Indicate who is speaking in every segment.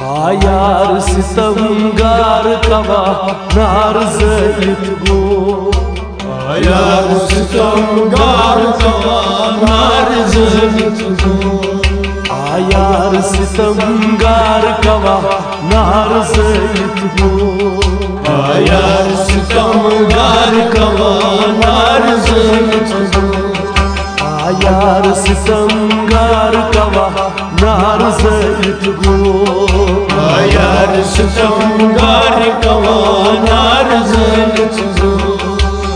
Speaker 1: यार सितमगार कवा नार ज़लित गो
Speaker 2: यार सितमगार कवा नार ज़लित गो
Speaker 1: यार सितमगार कवा नार ज़लित गो
Speaker 2: यार सितमगार कवा नार ज़लित गो
Speaker 1: यार सितमगार कवा नार ज़लित गो
Speaker 2: यार सितमगार कवा नार ज़लित गो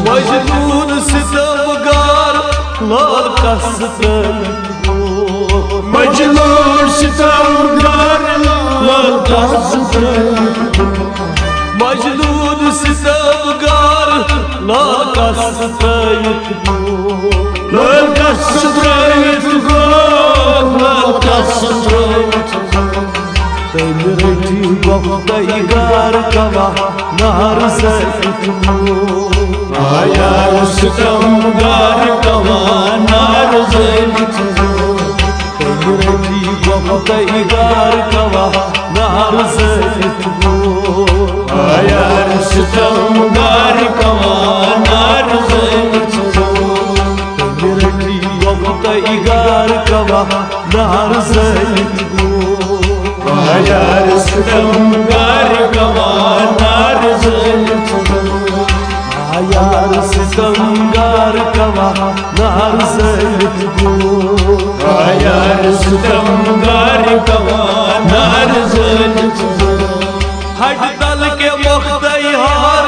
Speaker 1: मजनून सितमगार लाल कस तलित गो
Speaker 2: मजनून सितमगार लाल कस तलित गो
Speaker 1: मजनून सितमगार लाल कस तलित गो
Speaker 2: लाल कस तलित गो लाल कस तलित गो
Speaker 1: तमरटी वक्तगार कवा नार ज़लित गो
Speaker 2: यार सितमगार कवा नार ज़लित गो
Speaker 1: तमरटी वक्तगार कवा नार ज़लित गो
Speaker 2: यार सितमगार कवा नार ज़लित गो
Speaker 1: तमरटी वक्तगार कवा नार ज़लित गो
Speaker 2: यार सितमगार कवा नार ज़लित गो
Speaker 1: यार सितमगार कवा नार ज़लित गो
Speaker 2: यार सितमगार कवा नार ज़लित गो
Speaker 1: हट तल के मुख्तयार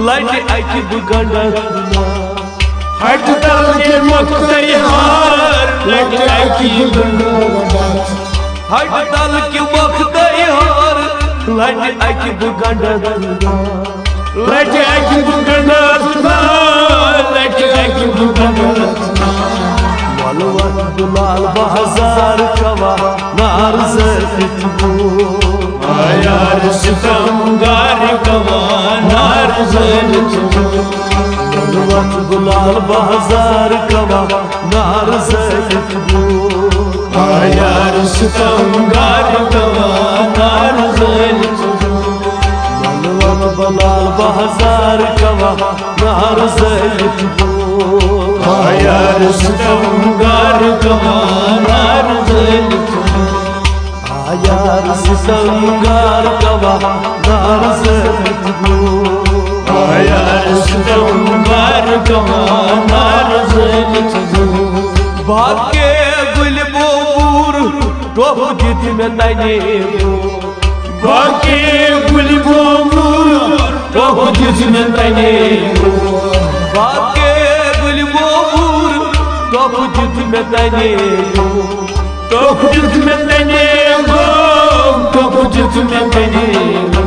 Speaker 1: लट अकब गंडना
Speaker 2: हट तल के मुख्तयार लट अकब गंडना
Speaker 1: हट तल के मुख्तयार लट अकब गंडना
Speaker 2: लट अकब गंडना लट अकब गंडना
Speaker 1: मलवत गुलाल बाजार कवा नार ज़लित गो
Speaker 2: यार सितमगार कवा नार ज़लित गो
Speaker 1: मलवत गुलाल बाजार कवा नार ज़लित गो
Speaker 2: यार सितमगार कवा नार ज़लित गो
Speaker 1: मलवत गुलाल बाजार कवा नार ज़लित गो
Speaker 2: यार सितमगार कवा नार ज़लित गो
Speaker 1: यार सितमगार कवा नार ज़लित गो
Speaker 2: यार सितमगार कवा नार ज़लित गो
Speaker 1: बाके गुल बोबूर टोप जित में तने गो
Speaker 2: बाके गुल बोबूर टोप जित में तने गो
Speaker 1: बाके गुल बोबूर टोप जित में तने गो
Speaker 2: टोप जित में तने गो टोप जित में तने गो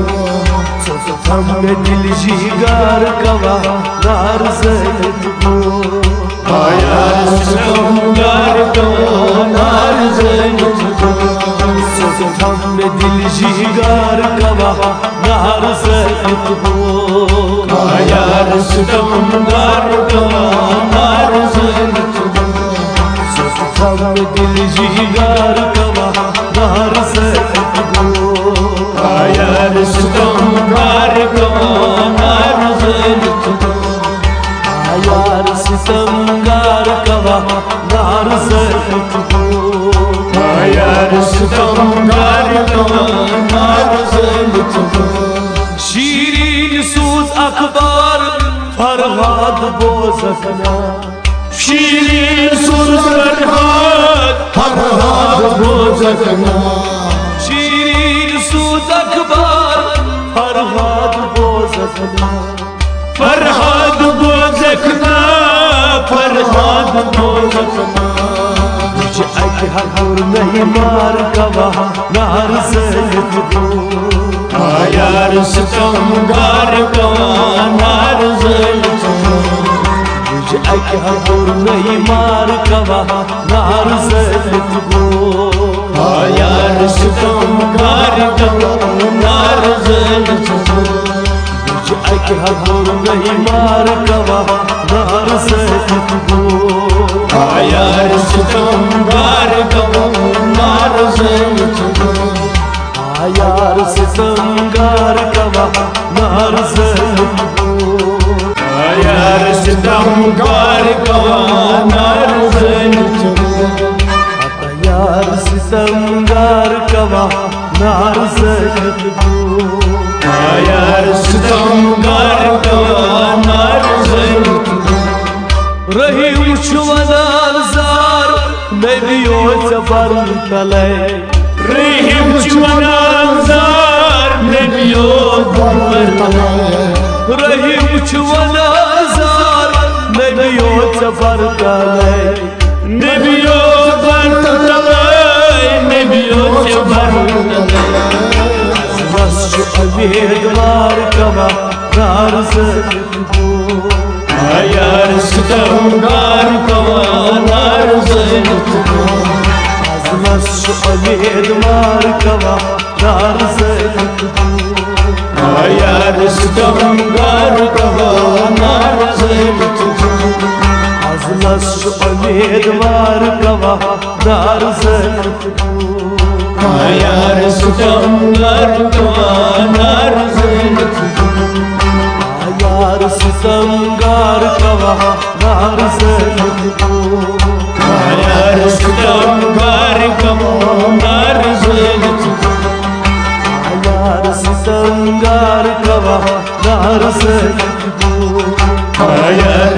Speaker 1: हम में दिल जिगार कवा नार ज़लित गो
Speaker 2: यार सितमगार कवा नार ज़लित गो
Speaker 1: हम में दिल जिगार कवा नार ज़लित गो
Speaker 2: यार सितमगार कवा नार ज़लित गो
Speaker 1: हम में दिल जिगार कवा नार ज़लित गो
Speaker 2: यार सितमगार कवा नार ज़लित गो
Speaker 1: यार सितमगार कवा नार ज़लित गो
Speaker 2: यार सितमगार कवा नार ज़लित गो
Speaker 1: शीरीन सूज अखबार फरहाद बोज़कना
Speaker 2: शीरीन सूज फरहाद बोज़कना
Speaker 1: शीरीन सूज अखबार फरहाद बोज़कना
Speaker 2: फरहाद बोज़कना फरहाद बोज़कना
Speaker 1: मुझे अकहर नहीं मार कवा नार ज़लित गो
Speaker 2: यार सितमगार कवा नार ज़लित गो
Speaker 1: मुझे अकहर नहीं मार कवा नार ज़लित गो
Speaker 2: यार सितमगार कवा नार ज़लित गो
Speaker 1: मुझे अकहर नहीं मार कवा नार ज़लित गो
Speaker 2: यार सितमगार कवा नार ज़लित गो
Speaker 1: आया
Speaker 2: यार सितमगार कवानार
Speaker 1: रही उछवनार जार नबियो जबर तले
Speaker 2: रहीम चुनार जार नबियो
Speaker 1: रही उछवनार जार नबियो जबर तले
Speaker 2: नबियो नबियो
Speaker 1: उम्मीदवार कवा नार
Speaker 2: यार सितमगार कवानार
Speaker 1: उम्मीदवार कवा नार
Speaker 2: यार सितमगार कवानार
Speaker 1: उम्मीदवार कवा नार
Speaker 2: यार सितमगार कवानार
Speaker 1: यार सितमगार कवा नार
Speaker 2: यार सितमगार कवानार
Speaker 1: यार सितमगार कवा नार
Speaker 2: यार